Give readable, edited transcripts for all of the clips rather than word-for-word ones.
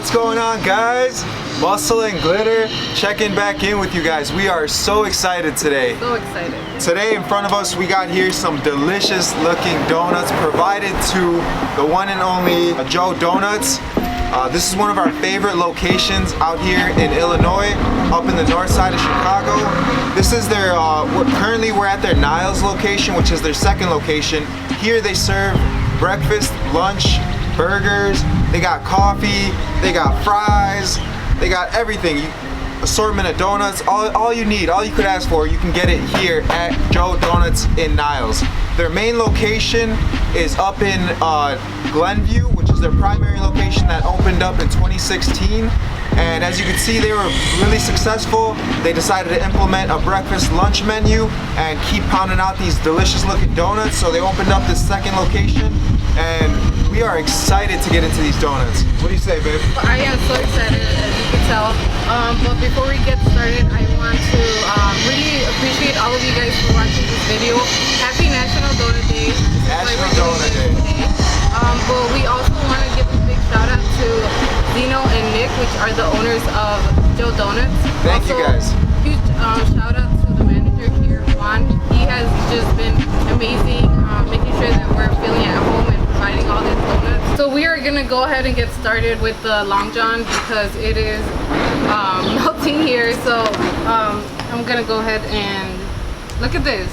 What's going on, guys? Muscle and Glitter checking back in with you guys. We are so excited today. So excited. Today in front of us we got here some delicious looking donuts provided to the one and only Joe Donuts. This is one of our favorite locations out here in Illinois, up in the north side of Chicago. This is their, currently we're at their Niles location, which is their second location. Here they serve breakfast, lunch, burgers, they got coffee, they got fries, they got everything. Assortment of donuts, all you need, all you could ask for, you can get it here at Joe Donuts in Niles. Their main location is up in Glenview, which is their primary location that opened up in 2016. And as you can see, they were really successful. They decided to implement a breakfast lunch menu and keep pounding out these delicious looking donuts. So they opened up this second location and we are excited to get into these donuts. What do you say, babe? I am so excited, as you can tell. But before we get started, I want to really appreciate all of you guys for watching this video. Happy National Donut Day. National Donut Day. But we also want to give a big shout out to Zeno and Nick, which are the owners of Joe Donuts. Thank you guys. Huge shout out to the manager here, Juan. He has just been amazing, making sure that we're feeling at home and providing all these donuts. So we are gonna go ahead and get started with the Long John because it is melting here. So I'm gonna go ahead and look at this.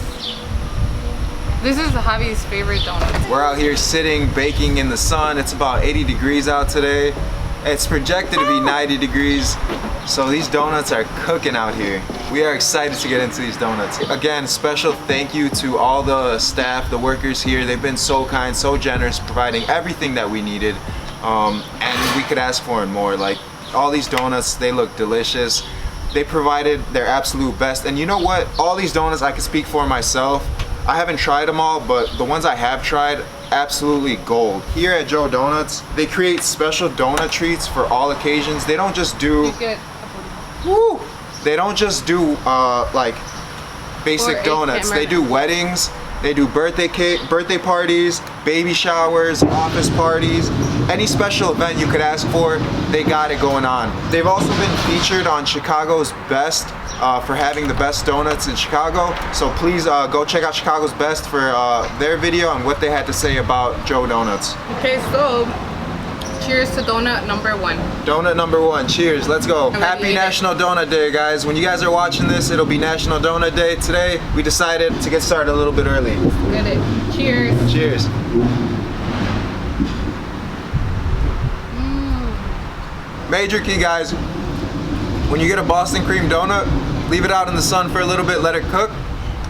This is Javi's favorite donut. We're out here sitting, baking in the sun. It's about 80 degrees out today. It's projected to be 90 degrees. So these donuts are cooking out here. We are excited to get into these donuts. Again, special thank you to all the staff, the workers here. They've been so kind, so generous, providing everything that we needed. And we could ask for and more. Like all these donuts, they look delicious. They provided their absolute best. And you know what? All these donuts, I can speak for myself. I haven't tried them all, but the ones I have tried, absolutely gold. Here at Joe Donuts, they create special donut treats for all occasions. They don't just do, they don't just do like basic donuts. They do weddings, they do birthday parties, baby showers, office parties, any special event you could ask for, they got it going on. They've also been featured on Chicago's Best for having the best donuts in Chicago. So please go check out Chicago's Best for their video on what they had to say about Joe Donuts. Okay, so cheers to donut number one. Donut number one, cheers, let's go. Happy National Donut Day, guys. When you guys are watching this, it'll be National Donut Day. Today, we decided to get started a little bit early. Get it. Cheers. Cheers. Major key, guys. When you get a Boston cream donut, leave it out in the sun for a little bit, let it cook,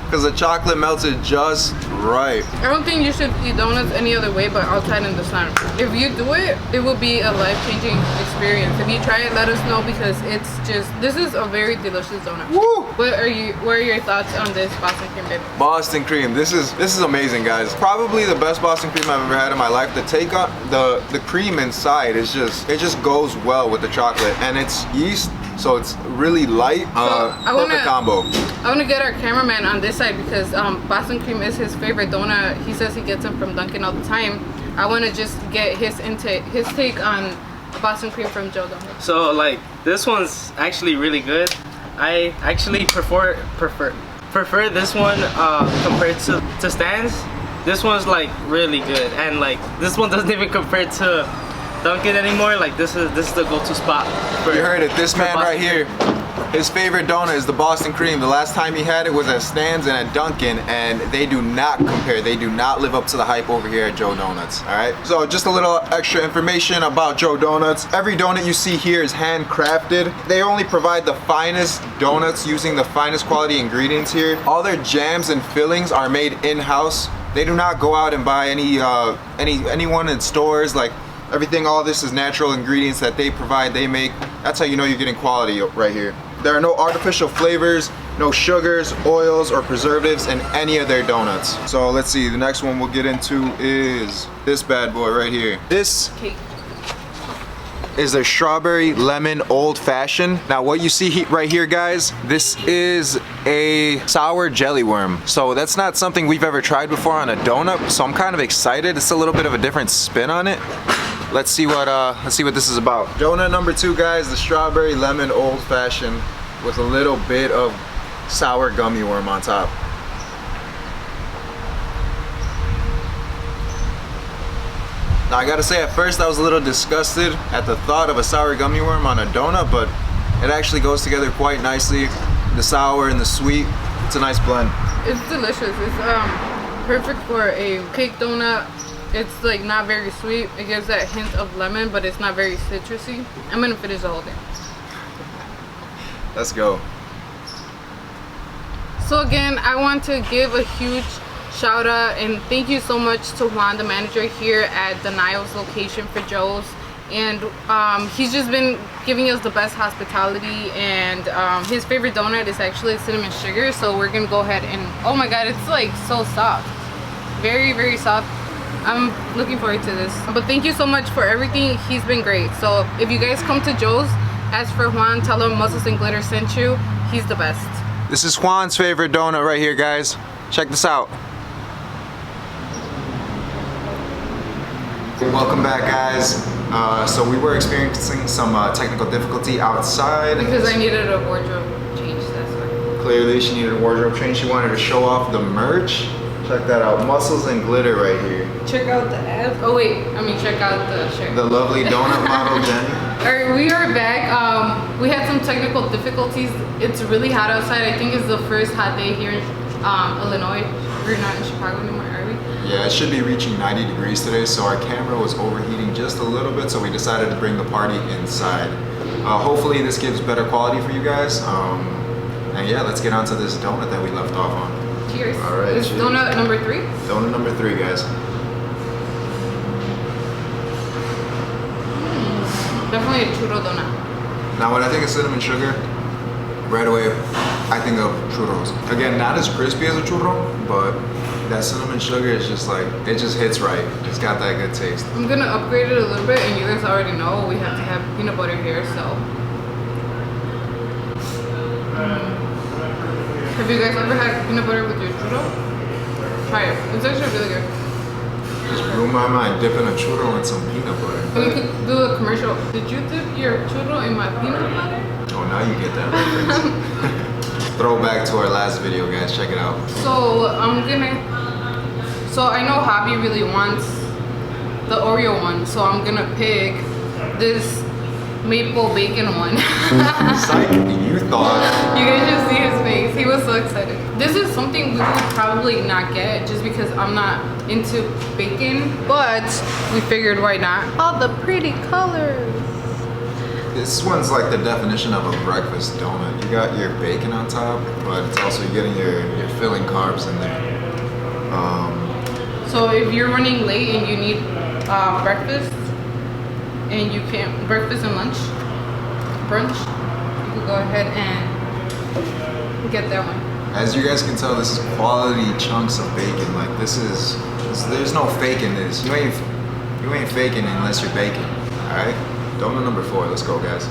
because the chocolate melted just right. I don't think you should eat donuts any other way but outside in the sun. If you do it, it will be a life-changing experience. If you try it, let us know because it's just, this is a very delicious donut. Woo! What are your thoughts on this Boston cream, baby? Boston cream, this is amazing, guys. Probably the best Boston cream I've ever had in my life. The take on the cream inside is just, it just goes well with the chocolate, and it's yeast, so it's really light. Perfect combo. I want to get our cameraman on this side because Boston cream is his favorite donut. He says he gets them from Dunkin' all the time. I want to just get his take on Boston cream from Joe Donuts. So like this one's actually really good. I actually prefer this one compared to Stan's. This one's like really good, and like this one doesn't even compare to Dunkin' anymore. Like this is the go-to spot. You heard it. This man right here, his favorite donut is the Boston cream. The last time he had it was at Stan's and at Dunkin', and they do not compare. They do not live up to the hype over here at Joe Donuts. All right. So just a little extra information about Joe Donuts. Every donut you see here is handcrafted. They only provide the finest donuts using the finest quality ingredients here. All their jams and fillings are made in-house. They do not go out and buy anyone in stores. Like everything, all this is natural ingredients that they provide, they make. That's how you know you're getting quality right here. There are no artificial flavors, no sugars, oils, or preservatives in any of their donuts. So let's see, the next one we'll get into is this bad boy right here. This cake is their strawberry lemon old fashioned. Now what you see right here, guys, this is a sour jelly worm. So that's not something we've ever tried before on a donut, so I'm kind of excited. It's a little bit of a different spin on it. let's see what this is about. Donut number 2, guys, the strawberry lemon old fashioned with a little bit of sour gummy worm on top. Now I gotta say, at first I was a little disgusted at the thought of a sour gummy worm on a donut, but it actually goes together quite nicely. The sour and the sweet, it's a nice blend. It's delicious. It's perfect for a cake donut. It's like not very sweet. It gives that hint of lemon, but it's not very citrusy. I'm gonna finish the whole thing. Let's go. So again, I want to give a huge shout out and thank you so much to Juan, the manager here at the Niles location for Joe's. And he's just been giving us the best hospitality, and his favorite donut is actually cinnamon sugar. So we're gonna go ahead and, oh my god, it's like so soft, very, very soft. I'm looking forward to this. But thank you so much for everything. He's been great. So if you guys come to Joe's, ask for Juan, tell him Muscles and Glitter sent you. He's the best. This is Juan's favorite donut right here, guys. Check this out. Welcome back, guys. So we were experiencing some technical difficulty outside. Because I needed a wardrobe change, that's why. Clearly she needed a wardrobe change. She wanted to show off the merch. Check that out, Muscles and Glitter right here. Check out the abs. Oh wait, check out the shirt. The lovely donut model, Jeni. Alright, we are back. We had some technical difficulties. It's really hot outside. I think it's the first hot day here in Illinois. We're not in Chicago anymore, are we? Yeah, it should be reaching 90 degrees today, so our camera was overheating just a little bit, so we decided to bring the party inside. Hopefully this gives better quality for you guys. And yeah, let's get on to this donut that we left off on. Cheers. All right, This is donut number 3? Donut number 3, guys. Definitely a churro donut. Now when I think of cinnamon sugar, right away I think of churros. Again, not as crispy as a churro, but that cinnamon sugar is just like, it just hits right. It's got that good taste. I'm gonna upgrade it a little bit, and you guys already know we have to have peanut butter here, so. Have you guys ever had peanut butter with your churro? Try it. It's actually really good. Just blew my mind, dipping a churro in some peanut butter. We could do a commercial. Did you dip your churro in my peanut butter? Oh, now you get that reference. Throwback to our last video, guys. Check it out. So I know Javi really wants the Oreo one, so I'm gonna pick this maple bacon one. Psych, you thought. You guys should see his face. He was so excited. This is something we would probably not get just because I'm not into bacon, but we figured why not. All the pretty colors. This one's like the definition of a breakfast donut. You got your bacon on top, but it's also getting your filling carbs in there. So if you're running late and you need breakfast, and you can't, breakfast and lunch, brunch, you can go ahead and get that one. As you guys can tell, this is quality chunks of bacon. Like there's no faking this. You ain't faking unless you're baking. All right. Donut number 4. Let's go, guys.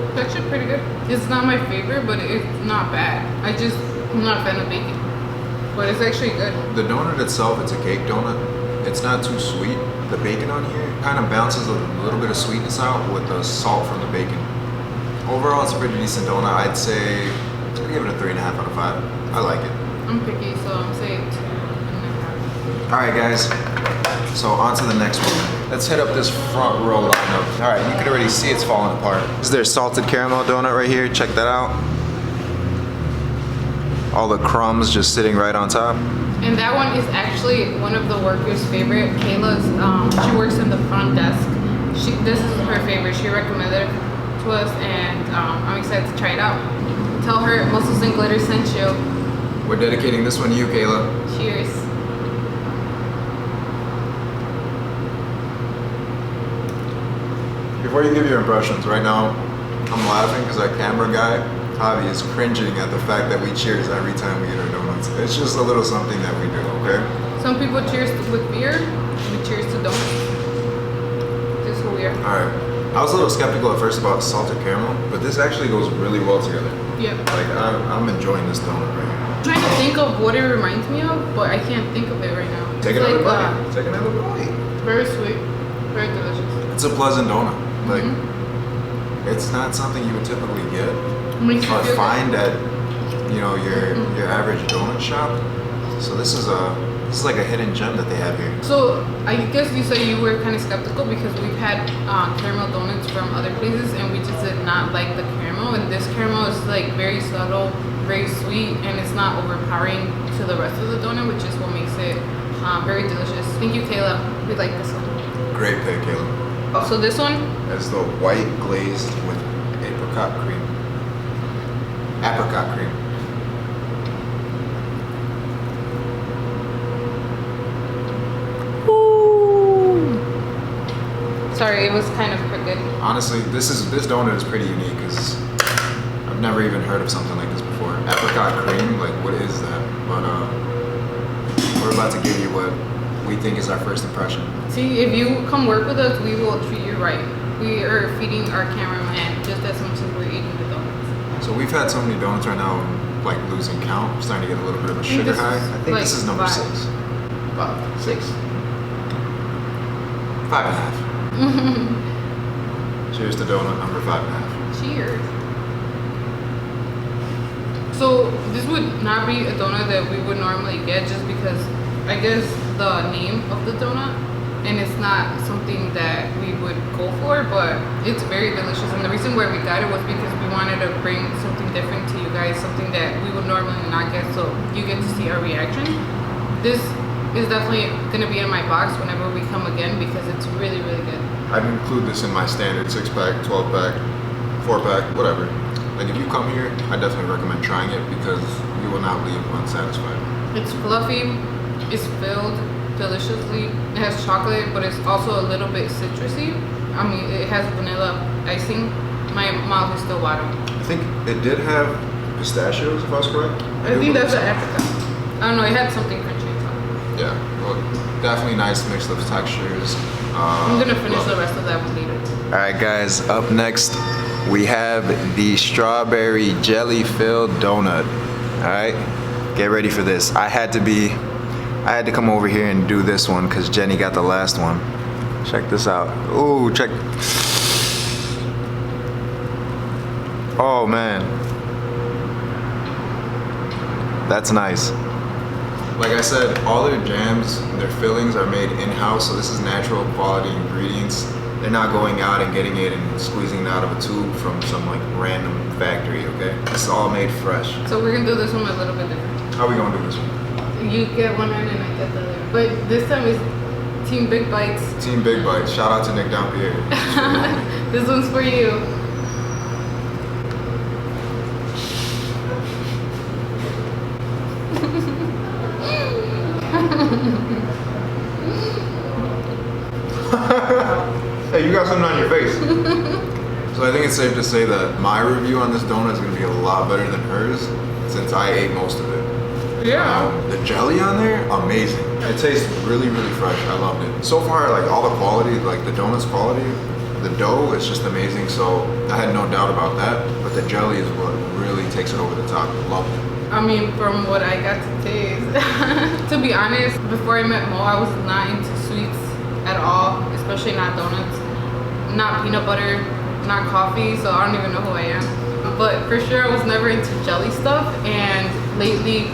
It's actually pretty good. It's not my favorite, but it's not bad. I'm not a fan of bacon, but it's actually good. The donut itself, it's a cake donut. It's not too sweet. The bacon on here kind of bounces a little bit of sweetness out with the salt from the bacon. Overall, it's a pretty decent donut. I'd say, I'd give it a 3.5 out of 5. I like it. I'm picky, so I'm saying 2.5. All right, guys. So on to the next one. Let's hit up this front row lineup. All right, you can already see it's falling apart. This is their salted caramel donut right here. Check that out. All the crumbs just sitting right on top. And that one is actually one of the workers' favorite. Kayla's, she works in the front desk. This is her favorite. She recommended it to us, and I'm excited to try it out. Tell her Muscles and Glitter sent you. We're dedicating this one to you, Kayla. Cheers. Before you give your impressions, right now, I'm laughing because our camera guy, Javi, is cringing at the fact that we cheers every time we eat our donuts. It's just a little something that we do, okay? Some people cheers with beer, we cheers to donuts. This is who we are. All right. I was a little skeptical at first about salted caramel, but this actually goes really well together. Yeah. Like I'm enjoying this donut right here. I'm trying to think of what it reminds me of, but I can't think of it right now. Take It's another like, bite. Take another bite. very sweet, very delicious. It's a pleasant donut. Like it's not something you would typically get Makes you or feel find at your average donut shop. So this is like a hidden gem that they have here. So I guess you say you were kind of skeptical because we've had caramel donuts from other places and we just did not like the caramel. And this caramel is like very subtle, very sweet, and it's not overpowering to the rest of the donut, which is what makes it very delicious. Thank you, Kayla. We like this one. Great pick, Kayla. So this one, That's the white glazed with apricot cream. Apricot cream. sorry, it was kind of crooked. Honestly, this donut is pretty unique because I've never even heard of something like this before. Apricot cream, like what is that? But we're about to give you what we think is our first impression. See, if you come work with us, we will treat you right. We are feeding our cameraman just as much as we're eating the donuts. So we've had so many donuts right now, I'm like losing count. I'm starting to get a little bit of a sugar this high. is I think like this is number 6. 6. 5.5. Cheers to donut number 5.5. Cheers. So this would not be a donut that we would normally get just because I guess the name of the donut, and it's not something that we would go for, but it's very delicious. And the reason why we got it was because we wanted to bring something different to you guys, something that we would normally not get, so you get to see our reaction. This is definitely gonna be in my box whenever we come again because it's really, really good. I'd include this in my standard 6-pack, 12-pack, 4-pack, whatever. Like if you come here, I definitely recommend trying it because you will not leave unsatisfied. It's fluffy, it's filled deliciously. It has chocolate, but it's also a little bit citrusy. I mean, it has vanilla icing. My mouth is still watering. I think it did have pistachios, if I was correct. I think that's an apricot. I don't know, it had something crunchy on top. Yeah, well, definitely nice mix of textures. I'm gonna finish the rest of that one later. All right, guys, up next, we have the strawberry jelly filled donut. All right, get ready for this. I had to come over here and do this one because Jeni got the last one. Check this out. Ooh, check. Oh man, that's nice. Like I said, all their jams, their fillings are made in-house, so this is natural quality ingredients. They're not going out and getting it and squeezing it out of a tube from some like random factory, okay? This is all made fresh. So we're gonna do this one a little bit different. How are we gonna do this one? You get one end and I get the other. But this time is Team Big Bites. Team Big Bites. Shout out to Nick Dampier. This one's for you. Hey, you got something on your face. So I think it's safe to say that my review on this donut is going to be a lot better than hers since I ate most of it. Yeah. The jelly on there, amazing. It tastes really, really fresh. I loved it. So far, like all the quality, like the donut's quality, the dough is just amazing. So I had no doubt about that. But the jelly is what really takes it over the top. Loved it. I mean, from what I got to taste. To be honest, before I met Mo, I was not into sweets at all, especially not donuts, not peanut butter, not coffee, so I don't even know who I am. But for sure, I was never into jelly stuff, and lately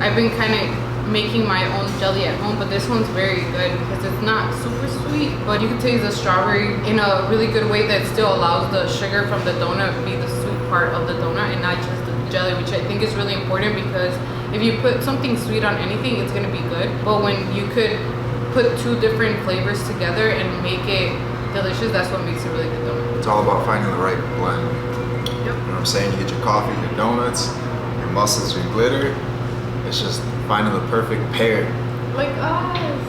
I've been kind of making my own jelly at home, but this one's very good because it's not super sweet, but you can taste the strawberry in a really good way that still allows the sugar from the donut to be the sweet part of the donut and not just the jelly, which I think is really important because if you put something sweet on anything, it's gonna be good. But when you could put two different flavors together and make it delicious, that's what makes it really good donut. It's all about finding the right blend. Yep. You know what I'm saying? You get your coffee, your donuts, your muscles, your glitter. It's just finding the perfect pair. Like us.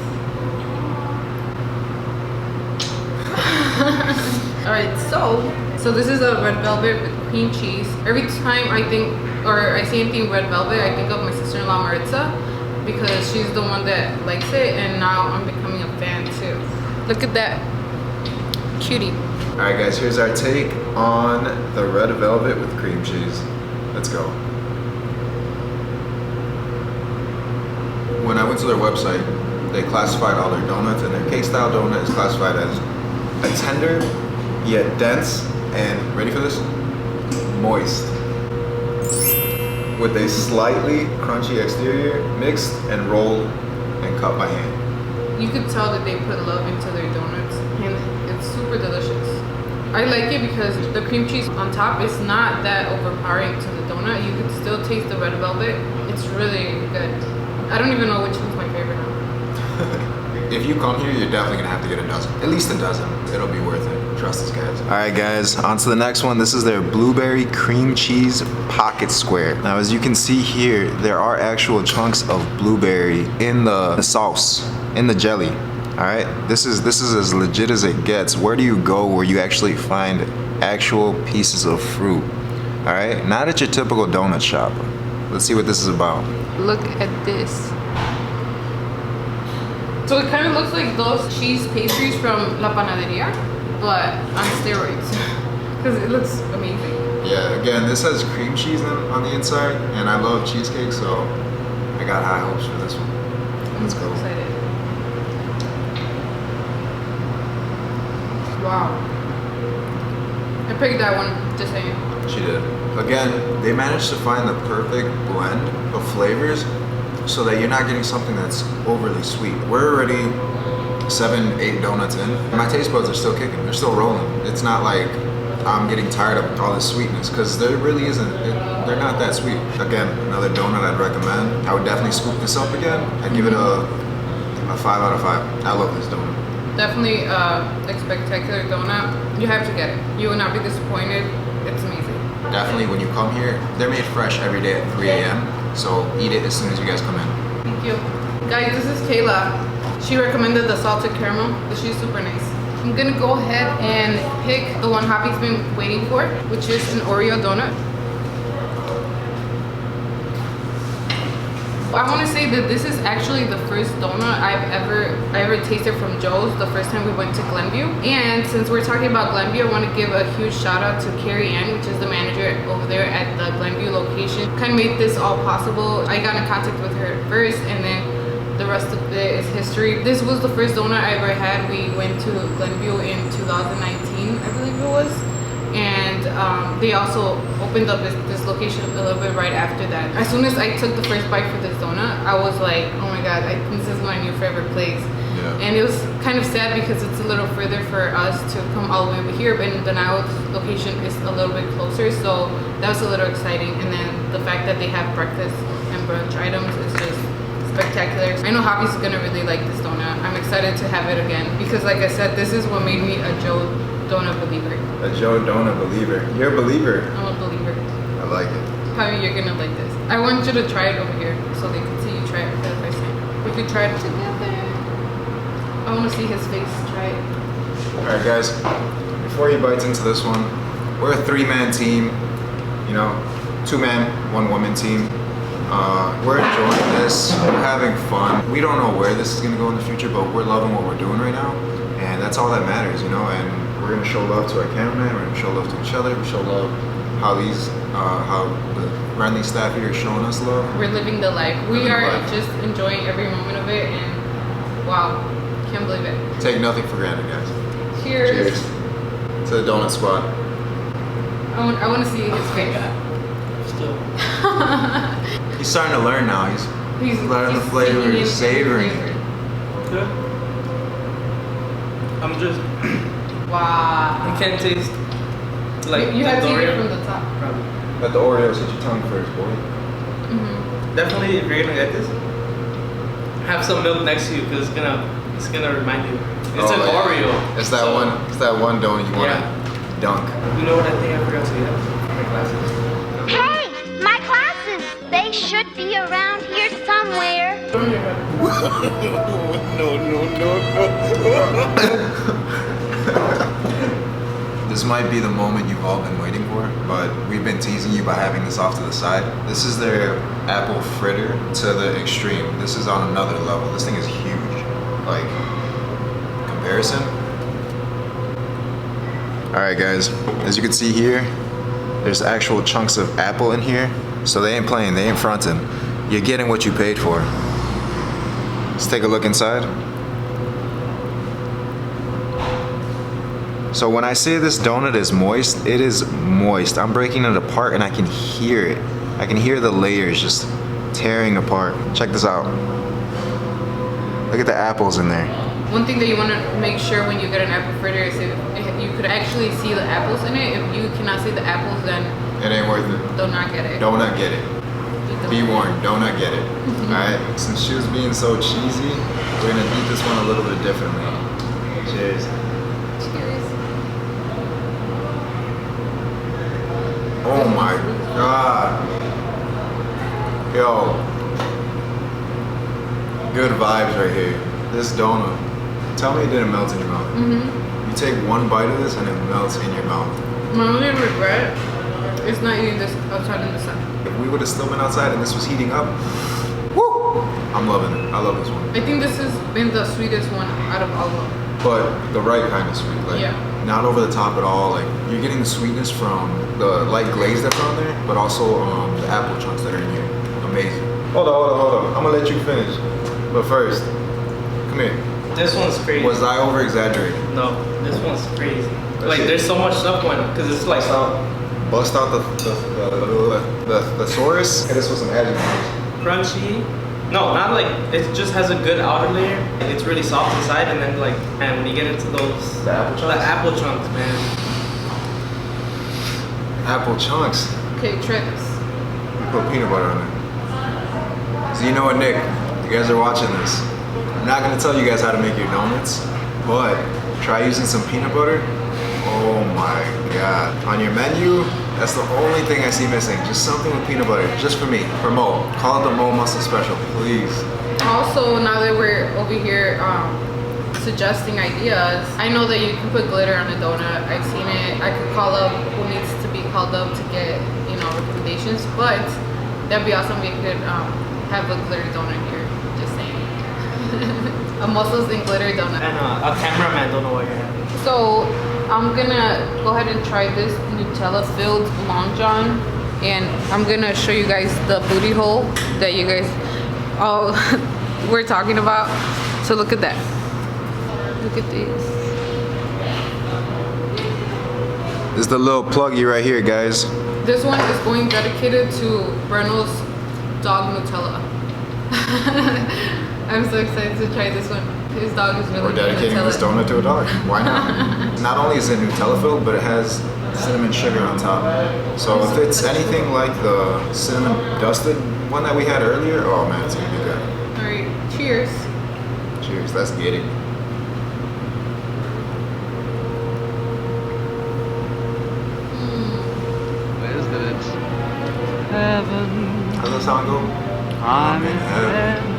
Alright, so this is a red velvet with cream cheese. Every time I think, or I see anything red velvet, I think of my sister-in-law Maritza because she's the one that likes it, and now I'm becoming a fan too. Look at that cutie. All right, guys, here's our take on the red velvet with cream cheese. Let's go. When I went to their website, they classified all their donuts, and their cake-style donut is classified as a tender, yet dense, and ready for this? Moist. With a slightly crunchy exterior, mixed and rolled and cut by hand. You could tell that they put love into their donuts, and it's super delicious. I like it because the cream cheese on top is not that overpowering to the donut. You can still taste the red velvet. It's really good. I don't even know which one's my favorite now. If you come here, you're definitely gonna have to get a dozen. At least a dozen. It'll be worth it. Trust us, guys. All right, guys, on to the next one. This is their blueberry cream cheese pocket square. Now, as you can see here, there are actual chunks of blueberry in the sauce, in the jelly. All right, this is as legit as it gets. Where do you go where you actually find actual pieces of fruit? All right, not at your typical donut shop. Let's see what this is about. Look at this. So it kind of looks like those cheese pastries from La Panaderia, but on steroids, because it looks amazing. Yeah, again, this has cream cheese on the inside, and I love cheesecake, so I got high hopes for this one. Let's go. Excited. Wow. I picked that one, just saying. She did. Again, they managed to find the perfect blend of flavors so that you're not getting something that's overly sweet. We're already 7-8 donuts in. My taste buds are still kicking. They're still rolling. It's not like I'm getting tired of all this sweetness, because there really isn't. They're not that sweet. Again, another donut I'd recommend. I would definitely scoop this up again. I'd give it a 5 out of 5. I love this donut. Definitely a spectacular donut. You have to get it. You will not be disappointed. It's amazing. Definitely, when you come here, they're made fresh every day at 3 a.m. So eat it as soon as you guys come in. Thank you. Guys, this is Kayla. She recommended the salted caramel. She's super nice. I'm gonna go ahead and pick the one Javi's been waiting for, which is an Oreo donut. I want to say that this is actually the first donut I ever tasted from Joe's the first time we went to Glenview. And since we're talking about Glenview, I want to give a huge shout out to Carrie Anne, which is the manager over there at the Glenview location. Kind of made this all possible. I got in contact with her first, and then the rest of it is history. This was the first donut I ever had. We went to Glenview in 2019, I believe it was. And they also opened up this location a little bit right after that. As soon as I took the first bite for this donut, I was like, oh my god, I think this is my new favorite place. Yeah. And it was kind of sad because it's a little further for us to come all the way over here, but the Niles location is a little bit closer, so that was a little exciting. And then the fact that they have breakfast and brunch items is just spectacular. I know Javi's gonna really like this donut. I'm excited to have it again because, like I said, this is what made me a Joe donut believer. A Joe donut believer. You're a believer. I'm a believer. I like it. Javi, you're gonna like this. I want you to try it over here so they can see you try it for the first time. We could try it together. I want to see his face try it. Alright guys, before he bites into this one, we're a 3-man team, you know, 2-man, 1-woman team. We're enjoying this, we're having fun. We don't know where this is gonna go in the future, but we're loving what we're doing right now. And that's all that matters, you know, and we're gonna show love to our cameraman, we're gonna show love to each other, we show love how the friendly staff here is showing us love. We're living the life. We are just enjoying every moment of it, and wow, can't believe it. Take nothing for granted, guys. Cheers. Cheers to the donut squad. I want to see his face. Still. He's starting to learn now. He's learning the flavor, he's savoring. Good. I'm just. Wow. I can't taste like you have to eat Oreo. it from the top. Probably. Let the Oreos hit your tongue first, boy. Definitely, if you're gonna get this, have some milk next to you because it's gonna remind you. It's an Oreo. It's that so, one. It's that one donut you wanna dunk. You know what I think I forgot to get? My glasses. Hey, my glasses! They should be around here somewhere. This might be the moment you've all been waiting for, but we've been teasing you by having this off to the side. This is their apple fritter to the extreme. This is on another level. This thing is huge. Like, comparison. Alright guys, as you can see here, there's actual chunks of apple in here. So they ain't playing, they ain't fronting. You're getting what you paid for. Let's take a look inside. So when I say this donut is moist, it is moist. I'm breaking it apart and I can hear it. I can hear the layers just tearing apart. Check this out. Look at the apples in there. One thing that you want to make sure when you get an apple fritter is if you could actually see the apples in it. If you cannot see the apples, then It ain't worth it. do not get it. Do not get it. Be warned, do not get it. Alright, since she was being so cheesy, we're gonna eat this one a little bit differently. Cheers. Cheers. Oh my god. Yo. Good vibes right here. This donut. Tell me it didn't melt in your mouth. You take one bite of this and it melts in your mouth. My only regret is not eating this outside in the sun. If we would have still been outside and this was heating up, woo! I'm loving it. I love this one. I think this has been the sweetest one out of all of them. But the right kind of sweet. Like, Yeah. not over the top at all. Like, you're getting the sweetness from the light glaze that's on there, but also the apple chunks that are in here. Amazing. Hold on. I'm gonna let you finish. But first, come here. This one's crazy. Was I over exaggerating? No, this one's crazy. Like, it. there's so much stuff going on because it's like Bust out the thesaurus. Hey, this was some adjectives. crunchy. No, not like it just has a good outer layer. It's really soft inside, and then like, and when you get into those The apple chunks? the apple chunks, man. Apple chunks. Okay, try this. We put peanut butter on it. Zeno and Nick, you guys are watching this. I'm not gonna tell you guys how to make your donuts, but try using some peanut butter. Oh my god. On your menu, that's the only thing I see missing. Just something with peanut butter, just for me, for Moe. Call it the Moe Muscles special, please. Also, now that we're over here suggesting ideas, I know that you can put glitter on a donut. I've seen it. I could call up who needs to be called up to get, recommendations, but that'd be awesome. We could have a glitter donut here. Just saying. A muscles and glitter donut. And a cameraman don't know what you're having. So I'm gonna go ahead and try this Nutella filled Long John, and I'm gonna show you guys the booty hole that you guys all were talking about. So look at that. Look at this. This is the little pluggy right here, guys. This one is going dedicated to Breno's dog Nutella. I'm so excited to try this one. His dog is really We're dedicating Nutella. this donut to a dog. Why not? Not only is it Nutella filled, but it has cinnamon sugar on top. So if it's anything like the cinnamon dusted one that we had earlier, oh man, it's gonna be good. Alright, cheers. Cheers, let's get it. Visit heaven. How's that sound go? I'm in in heaven. heaven.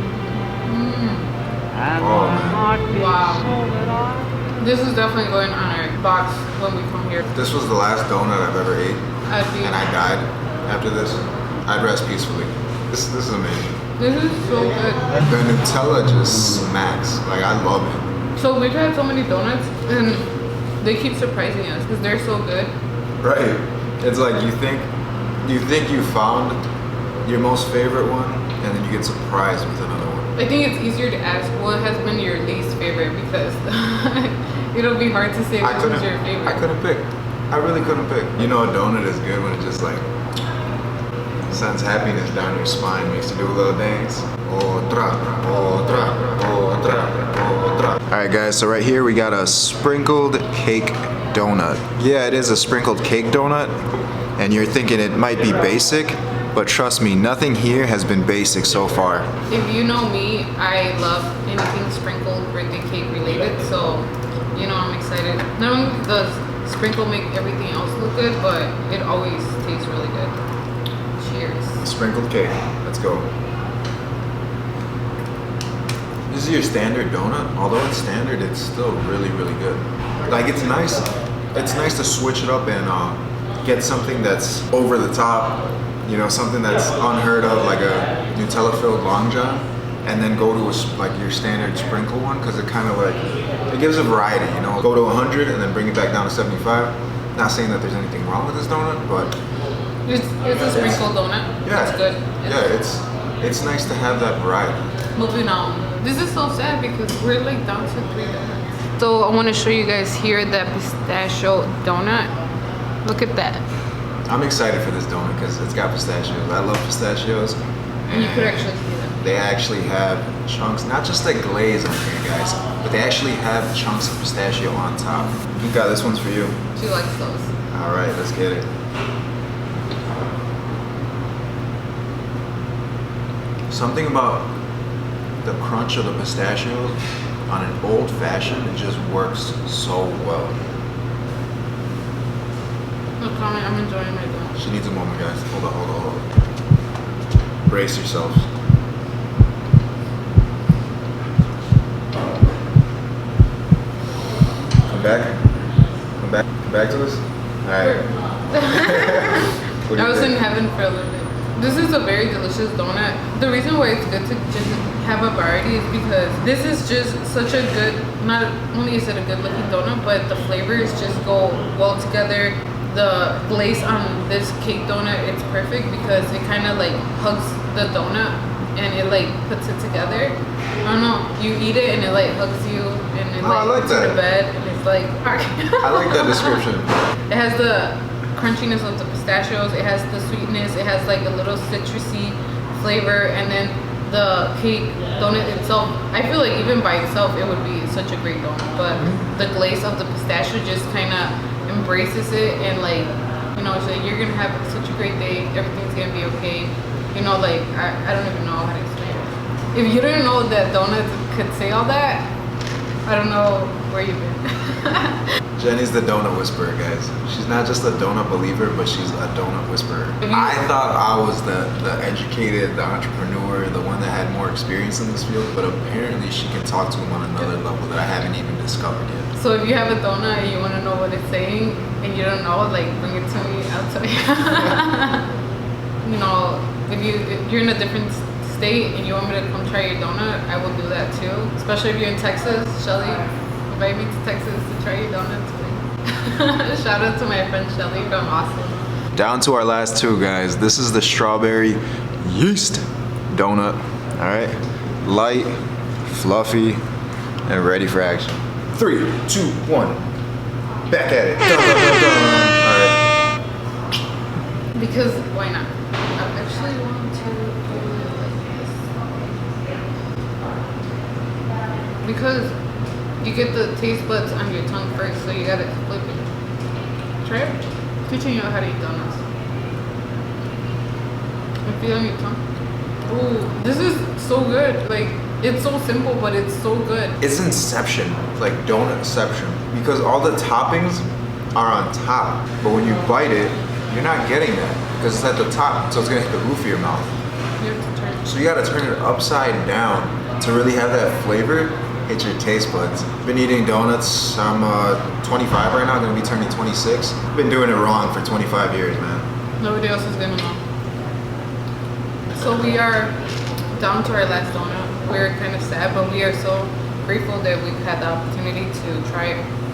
And Oh, my man. heart beats Wow. so that I This is definitely going on our box when we come here. If this was the last donut I've ever ate, I'd be, and I died after this, I'd rest peacefully. This is amazing. this is so good. The Nutella just smacks. Like, I love it. So we've had so many donuts, and they keep surprising us because they're so good. Right. It's like you think you found your most favorite one, and then you get surprised with another one. I think it's easier to ask what has been your least favorite because it'll be hard to say which one's your favorite. I couldn't pick. I really couldn't pick. You know, a donut is good when it just like sends happiness down your spine, makes you do a little dance. Otra, otra, otra, otra. All right, guys. So right here we got a sprinkled cake donut. Yeah, it is a sprinkled cake donut, and you're thinking it might be basic. But trust me, nothing here has been basic so far. If you know me, I love anything sprinkled, birthday cake related, so I'm excited. Not only does sprinkle make everything else look good, but it always tastes really good. Cheers. Sprinkled cake. Let's go. This is your standard donut. Although it's standard, it's still really, really good. Like, it's nice. It's nice to switch it up and get something that's over the top. Something that's unheard of, like a Nutella-filled Long John, and then go to like your standard sprinkle one, because it kind of like, it gives a variety, Go to 100 and then bring it back down to 75. Not saying that there's anything wrong with this donut, but It's a sprinkle donut. yeah, It's good. it's nice to have that variety. Moving on. This is so sad because we're like down to 3 donuts. So I want to show you guys here that pistachio donut. Look at that. I'm excited for this donut because it's got pistachios. I love pistachios. And you could actually see them. They actually have chunks, not just the glaze on here, guys, but they actually have chunks of pistachio on top. You got this one's for you. She likes those. All right, let's get it. Something about the crunch of the pistachios on an old fashioned, it just works so well. Look, I'm enjoying my donut. She needs a moment, guys. Hold on. Brace yourselves. Come back to us. All right. I was in heaven for a little bit. This is a very delicious donut. The reason why it's good to just have a variety is because this is just such a good, not only is it a good looking donut, but the flavors just go well together. The glaze on this cake donut, it's perfect because it kind of like hugs the donut and it like puts it together. I don't know, you eat it and it like hugs you and it like puts you to bed and it's like I like that description. It has the crunchiness of the pistachios, it has the sweetness, it has like a little citrusy flavor, and then the cake donut itself, I feel like even by itself it would be such a great donut, but the glaze of the pistachio just kind of embraces it and like, you know, it's like you're gonna have such a great day, everything's gonna be okay, you know, like I don't even know how to explain it. If you didn't know that donuts could say all that, I don't know where you've been. Jeni's the donut whisperer, guys. She's not just a donut believer, but she's a donut whisperer. I thought I was the educated, the entrepreneur, the one that had more experience in this field, but apparently she can talk to him on another level that I haven't even discovered yet. So if you have a donut and you want to know what it's saying and you don't know, like bring it to me, I'll tell you. You know, if you're in a different state and you want me to come try your donut, I will do that too. Especially if you're in Texas, Shelly, invite me to Texas to try your donuts. Shout out to my friend Shelly from Austin. Down to our last two, guys. This is the strawberry yeast donut. All right, light, fluffy, and ready for action. 3, 2, 1. Back at it. Dun, dun, dun, dun. All right. Because why not? I actually want to do it like this. Because you get the taste buds on your tongue first, so you gotta flip it. Try it. Teaching you how to eat donuts. And feel on your tongue. Ooh, this is so good. Like, it's so simple, but it's so good. It's Inception, like donutception, because all the toppings are on top, but when you bite it, you're not getting that because it's at the top, so it's gonna hit the roof of your mouth. You have to turn it. So you gotta turn it upside down to really have that flavor hit your taste buds. Been eating donuts. I'm 25 right now. I'm gonna be turning 26. Been doing it wrong for 25 years, man. Nobody else is gonna know. So we are down to our last donut. We're kind of sad, but we are so grateful that we've had the opportunity to try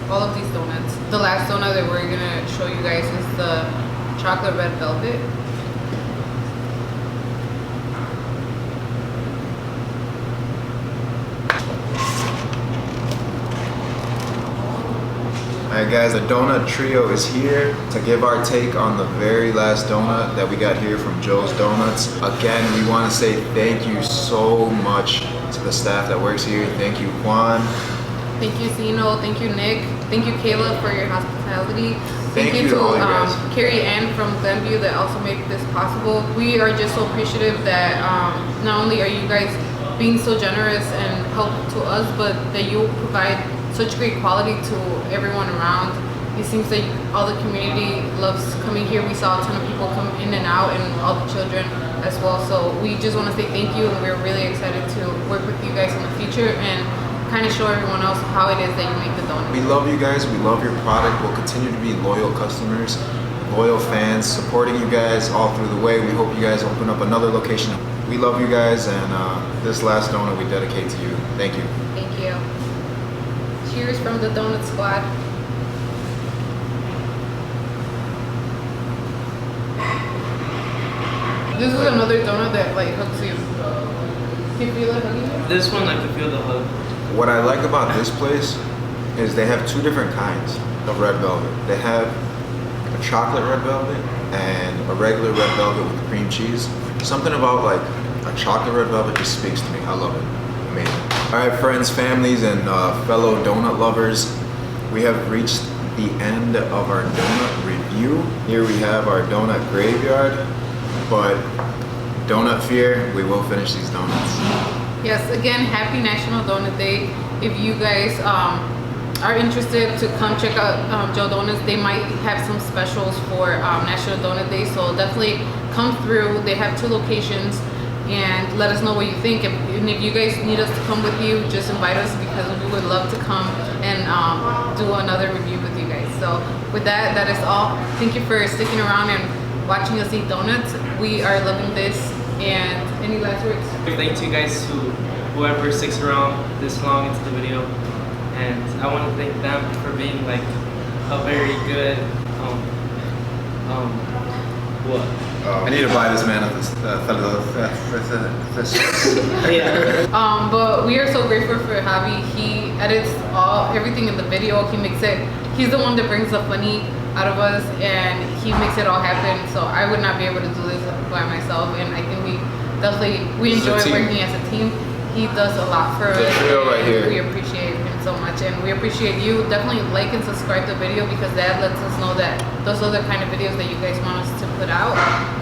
all of these donuts. The last donut that we're gonna show you guys is the chocolate red velvet. Alright guys, the donut trio is here to give our take on the very last donut that we got here from Joe's Donuts. Again, we want to say thank you so much to the staff that works here. Thank you, Juan. Thank you, Zeno. Thank you, Nick. Thank you, Kayla, for your hospitality. Thank you to all you guys. Carrie Anne from Glenview that also made this possible. We are just so appreciative that not only are you guys being so generous and helpful to us, but that you provide such great quality to everyone around. It seems like all the community loves coming here. We saw a ton of people come in and out, and all the children as well. So we just want to say thank you, and we're really excited to work with you guys in the future and kind of show everyone else how it is that you make the donuts. We love you guys. We love your product. We'll continue to be loyal customers, loyal fans, supporting you guys all through the way. We hope you guys open up another location. We love you guys, and this last donut we dedicate to you. Thank you. Thank you. Cheers from the Donut Squad. This is another donut that like hooks you. Can you feel it hugging you? This one I can feel the hug. What I like about this place is they have two different kinds of red velvet. They have a chocolate red velvet and a regular red velvet with cream cheese. Something about like a chocolate red velvet just speaks to me. I love it. Amazing. All right, friends, families, and fellow donut lovers, we have reached the end of our donut review. Here we have our donut graveyard, but donut fear, we will finish these donuts. Yes, again, happy National Donut Day. If you guys are interested to come check out Joe Donuts, they might have some specials for National Donut Day, so definitely come through. They have 2 locations, and let us know what you think. And if you guys need us to come with you, just invite us, because we would love to come and do another review with you guys. So with that, that is all. Thank you for sticking around and watching us eat donuts. We are loving this. And any last words? Thank you guys whoever sticks around this long into the video, and I want to thank them for being like a very good what? I need to buy this man Yeah. But we are so grateful for Javi. He edits everything in the video. He makes it. He's the one that brings the funny out of us, and he makes it all happen. So I would not be able to do this by myself, and I think we enjoy working as a team. He does a lot for us. Right here. We appreciate him so much, and we appreciate you. Definitely like and subscribe to the video, because that lets us know that those are the kind of videos that you guys want us to put out.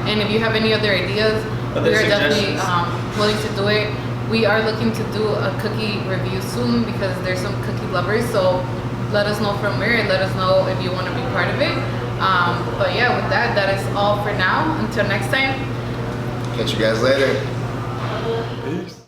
And if you have any other ideas, we are definitely willing to do it. We are looking to do a cookie review soon, because there's some cookie lovers. So let us know from where, and let us know if you want to be part of it. But yeah, with that, that is all for now. Until next time. Catch you guys later. Peace.